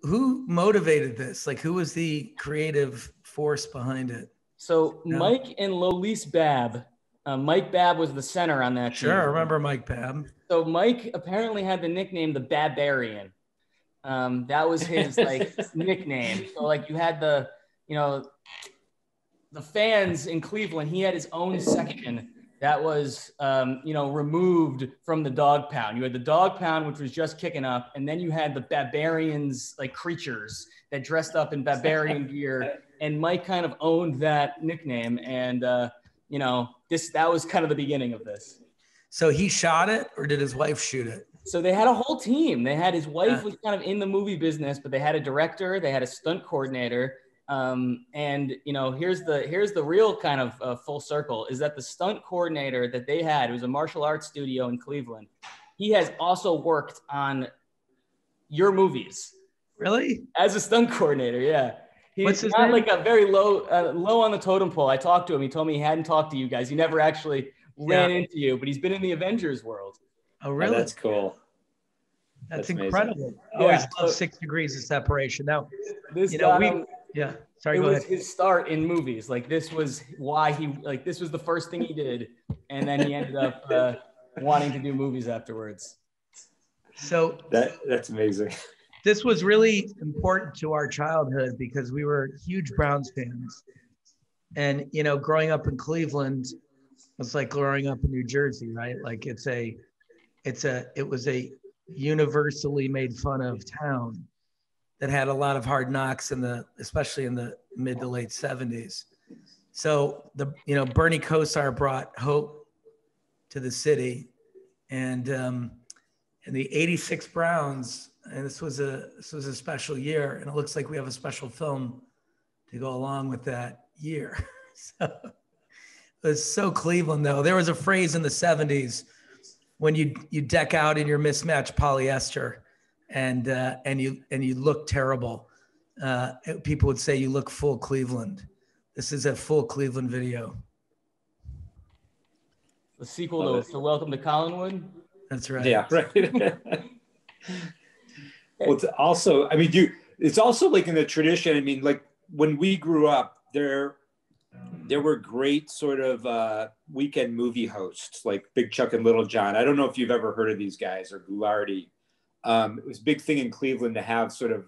Who motivated this? Like, who was the creative force behind it? So No? Mike and Lolise Babb. Mike Babb was the center on that team. Sure, I remember Mike Babb. So Mike apparently had the nickname the Barbarian. That was his like nickname. So like you had the fans in Cleveland. He had his own section that was removed from the dog pound. You had the dog pound, which was just kicking up, and then you had the barbarians, like creatures that dressed up in barbarian gear. And Mike kind of owned that nickname, and that was kind of the beginning of this. So he shot it, or did his wife shoot it? So they had a whole team. They had his wife was kind of in the movie business, but they had a director, they had a stunt coordinator. Here's the real kind of full circle is that the stunt coordinator that they had, it was a martial arts studio in Cleveland. He has also worked on your movies. Really? As a stunt coordinator, yeah. What's He's his not name? like a very low on the totem pole. I talked to him. He told me he hadn't talked to you guys. He never actually ran into you, but he's been in the Avengers world. Oh, really? Oh, that's cool. That's incredible. Amazing. I always love 6 degrees of separation. Now, this Sorry, go ahead. His start in movies. Like this was why this was the first thing he did, and then he ended up wanting to do movies afterwards. So that's amazing. This was really important to our childhood because we were huge Browns fans, and growing up in Cleveland was like growing up in New Jersey, right? Like it was a universally made fun of town that had a lot of hard knocks especially in the mid to late 70s. So Bernie Kosar brought hope to the city, and the '86 Browns, and this was a special year, and it looks like we have a special film to go along with that year. So it was so Cleveland, though. There was a phrase in the '70s when you deck out in your mismatched polyester and you look terrible. People would say you look full Cleveland. This is a full Cleveland video. The sequel to Welcome to Collinwood. That's right. Yeah, right. Well, it's also, it's also like in the tradition. Like when we grew up, there were great sort of weekend movie hosts like Big Chuck and Little John. I don't know if you've ever heard of these guys, or Goulardi. It was a big thing in Cleveland to have sort of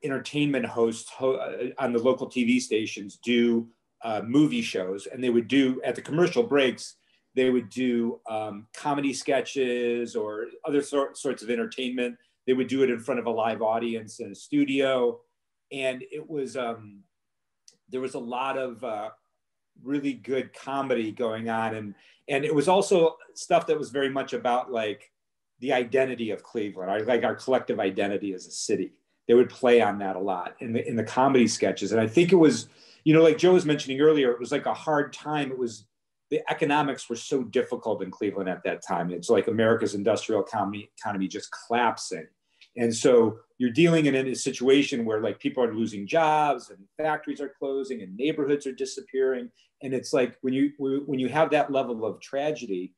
entertainment hosts on the local TV stations do movie shows, and they would do at the commercial breaks. They would do comedy sketches or other sorts of entertainment. They would do it in front of a live audience in a studio, and it was there was a lot of really good comedy going on, and it was also stuff that was very much about like the identity of Cleveland, like our collective identity as a city. They would play on that a lot in the comedy sketches. And I think it was, like Joe was mentioning earlier, it was like a hard time. The economics were so difficult in Cleveland at that time. It's like America's industrial economy just collapsing. And so you're dealing in a situation where like people are losing jobs and factories are closing and neighborhoods are disappearing. And it's like when you have that level of tragedy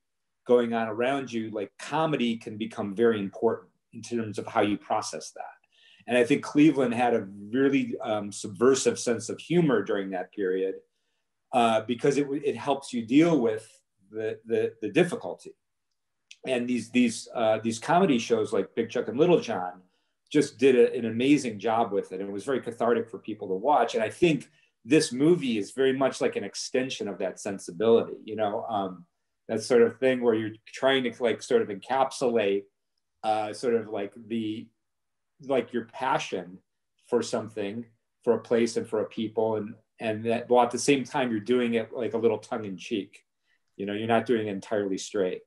going on around you, like comedy can become very important in terms of how you process that. And I think Cleveland had a really subversive sense of humor during that period because it helps you deal with the difficulty. And these comedy shows like Big Chuck and Little John just did an amazing job with it. And it was very cathartic for people to watch. And I think this movie is very much like an extension of that sensibility, that sort of thing where you're trying to like sort of encapsulate sort of like your passion for something, for a place and for a people, and that, while at the same time you're doing it like a little tongue in cheek. You're not doing it entirely straight.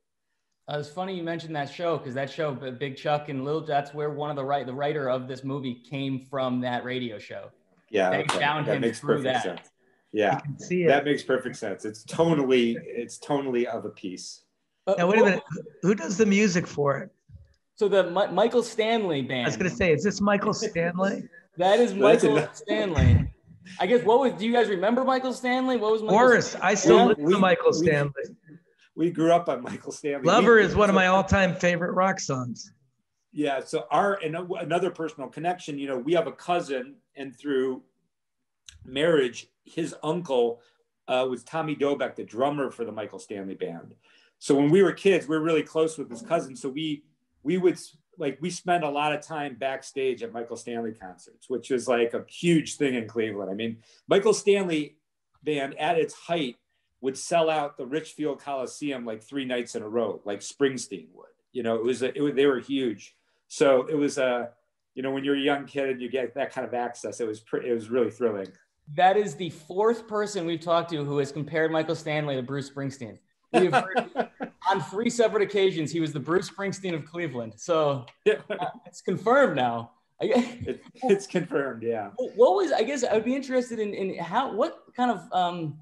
It's funny you mentioned that show, because that show, Big Chuck and Little, that's where the writer of this movie came from, that radio show. Yeah, they found him makes through perfect that. sense. Yeah, that makes perfect sense. It's tonally of a piece. Now wait a minute, who does the music for it? So the Michael Stanley band. I was gonna say, is this Michael Stanley? That is Michael Stanley. I guess do you guys remember Michael Stanley? What was Michael Boris? I still listen to Michael Stanley. We grew up on Michael Stanley. Lover is one of my all-time favorite rock songs. Yeah. So another personal connection, you know, we have a cousin, and through marriage, his uncle was Tommy Dobeck, the drummer for the Michael Stanley Band. So when we were kids, we were really close with his cousin. So we would we spent a lot of time backstage at Michael Stanley concerts, which was like a huge thing in Cleveland. I mean, Michael Stanley Band at its height would sell out the Richfield Coliseum like 3 nights in a row, like Springsteen would. You know, they were huge. So it was you know, when you're a young kid and you get that kind of access, it was really thrilling. That is the 4th person we've talked to who has compared Michael Stanley to Bruce Springsteen. We have heard on 3 separate occasions he was the Bruce Springsteen of Cleveland. So it's confirmed now. It's confirmed, yeah. What was, I guess I would be interested in what kind of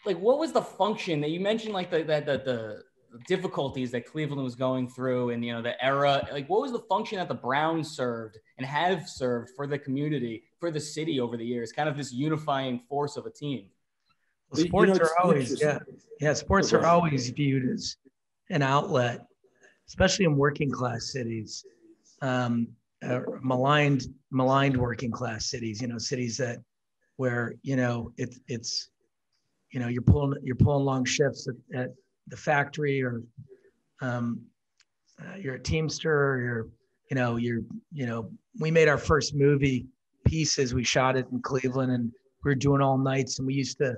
what was the function that you mentioned, like the difficulties that Cleveland was going through, and, you know, the era, like what was the function that the Browns served and have served for the community, for the city over the years, kind of this unifying force of a team? Well, sports are always, sports are always viewed as an outlet, especially in working class cities, maligned working class cities, you know, cities where, you know, it's, you know, you're pulling long shifts at the factory, or you're a teamster, or we made our first movie Pieces. We shot it in Cleveland, and we were doing all nights, and we used to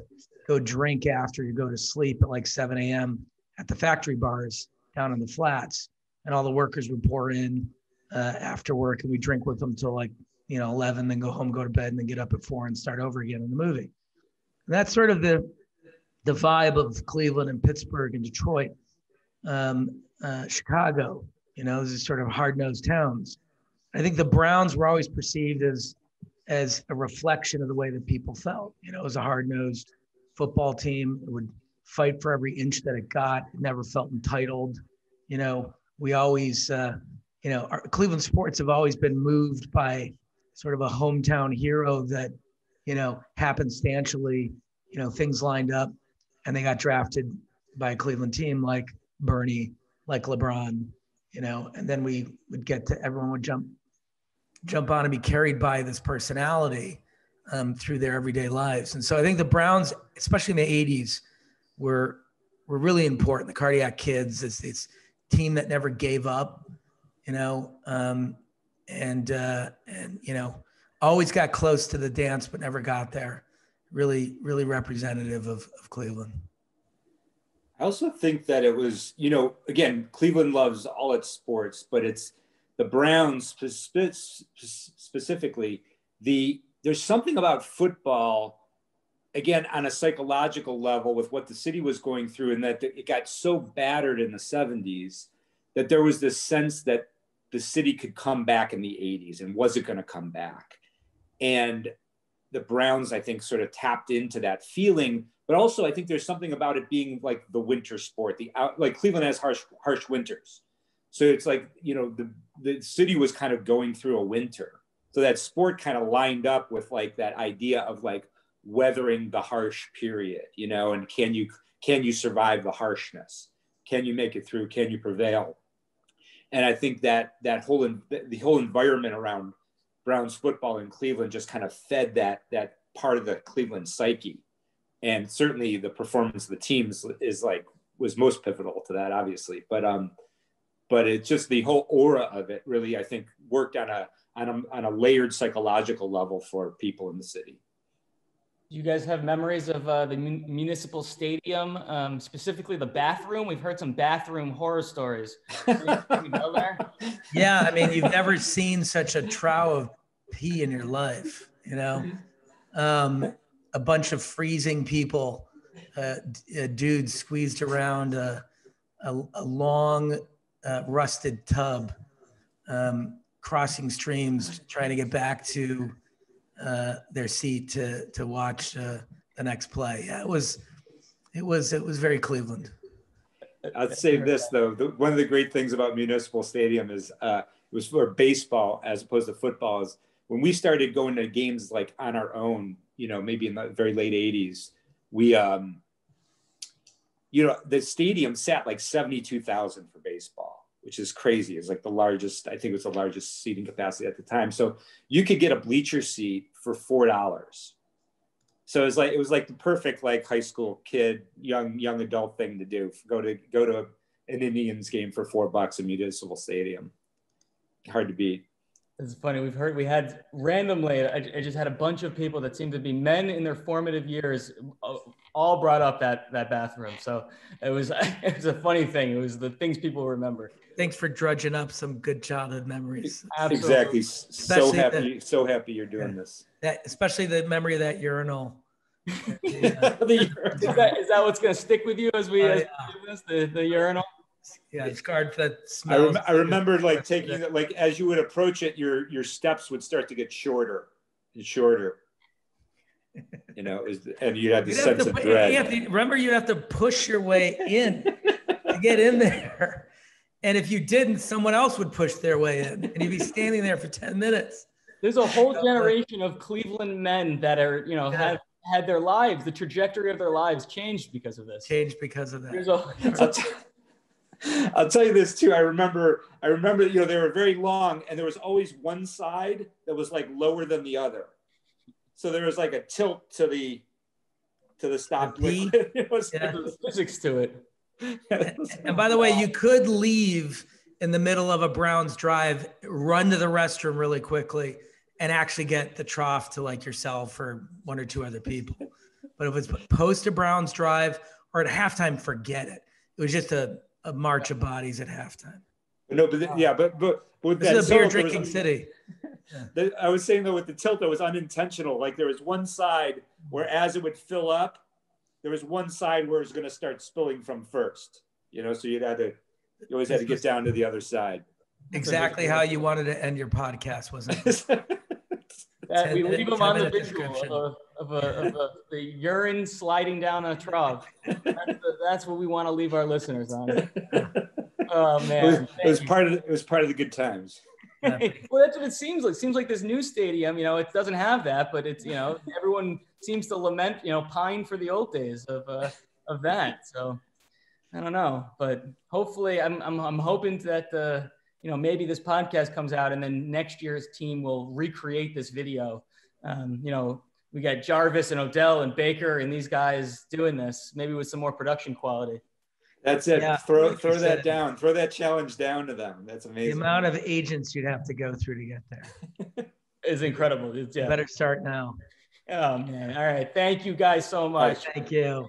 go drink after you go to sleep at like 7 a.m. at the factory bars down in the flats, and all the workers would pour in after work, and we drink with them till like, you know, 11, then go home, go to bed, and then get up at 4 and start over again in the movie. And that's sort of the vibe of Cleveland and Pittsburgh and Detroit, Chicago. You know, these are sort of hard-nosed towns. I think the Browns were always perceived as a reflection of the way that people felt. You know, it was a hard-nosed football team. It would fight for every inch that it got. It never felt entitled. You know, we always, you know, our Cleveland sports have always been moved by sort of a hometown hero that, you know, happenstantially, you know, things lined up and they got drafted by a Cleveland team like Bernie, like LeBron, you know, and then we would get to, everyone would jump on and be carried by this personality through their everyday lives. And so I think the Browns, especially in the 80s, were really important. The Cardiac Kids, it's team that never gave up, you know, and you know, always got close to the dance, but never got there. Really, really representative of Cleveland. I also think that it was, you know, again, Cleveland loves all its sports, but it's the Browns specifically. There's something about football, again, on a psychological level with what the city was going through, and that it got so battered in the 70s that there was this sense that the city could come back in the 80s, and was it going to come back? And the Browns, I think, sort of tapped into that feeling. But also, I think there's something about it being like the winter sport. Like Cleveland has harsh winters. So it's like, you know, the city was kind of going through a winter. So that sport kind of lined up with like that idea of like weathering the harsh period, you know, and can you survive the harshness? Can you make it through? Can you prevail? And I think that the whole environment around Browns football in Cleveland just kind of fed that part of the Cleveland psyche. And certainly the performance of the teams was most pivotal to that, obviously. But it's just the whole aura of it really, I think, worked on a layered psychological level for people in the city. Do you guys have memories of the municipal stadium, specifically the bathroom? We've heard some bathroom horror stories. Can you go there? Yeah, I mean, you've never seen such a trough of pee in your life, you know? A bunch of freezing people, dudes squeezed around a long rusted tub, crossing streams, trying to get back to their seat to watch the next play. Yeah, it was very Cleveland. I'd say this though, one of the great things about Municipal Stadium is it was for baseball as opposed to football. Is when we started going to games like on our own, you know, maybe in the very late 80s, we you know, the stadium sat like 72,000 for baseball, which is crazy. It's like the largest, I think it was the largest seating capacity at the time. So you could get a bleacher seat for $4. So it was like the perfect like high school kid, young adult thing to do. Go to an Indians game for $4 in Municipal Stadium. Hard to beat. It's funny. We had randomly, I just had a bunch of people that seemed to be men in their formative years all brought up that bathroom. So it was a funny thing. It was the things people remember. Thanks for drudging up some good childhood memories. Absolutely. Exactly. So happy you're doing this. Especially the memory of that urinal. Is that what's going to stick with you as we do this, the urinal? Yeah, scarred for that smell. I remember like taking it, like as you would approach it, your steps would start to get shorter and shorter. You know, and you had the sense of dread. Remember, you'd have to push your way in to get in there. And if you didn't, someone else would push their way in, and you'd be standing there for 10 minutes. There's a whole generation of Cleveland men that are, have had their lives, the trajectory of their lives changed because of this. Changed because of that. I'll tell you this too. I remember, they were very long, and there was always one side that was like lower than the other. So there was like a tilt to the stop. It was physics to it. And by the way, you could leave in the middle of a Browns drive, run to the restroom really quickly, and actually get the trough to like yourself or one or two other people. But if it was post a Browns drive or at halftime, forget it. It was just a march of bodies at halftime. No, but with this that is a beer drinking city. I was saying though, with the tilt, that was unintentional. Like there was one side where as it would fill up, there was one side where it was going to start spilling from first. So you always had to get down to the other side. Exactly how you wanted to end your podcast, wasn't it? We leave them on the visual of the urine sliding down a trough. That's what we want to leave our listeners on. Oh man, it was part of the good times. Well, that's what it seems like. It seems like this new stadium, it doesn't have that, but it's everyone seems to lament, pine for the old days of that. So I don't know, but hopefully, I'm hoping that maybe this podcast comes out and then next year's team will recreate this video. We got Jarvis and Odell and Baker and these guys doing this, maybe with some more production quality. That's it. Yeah, throw that down. Throw that challenge down to them. That's amazing. The amount of agents you'd have to go through to get there is incredible. You better start now. Oh man. All right. Thank you guys so much. Thank you.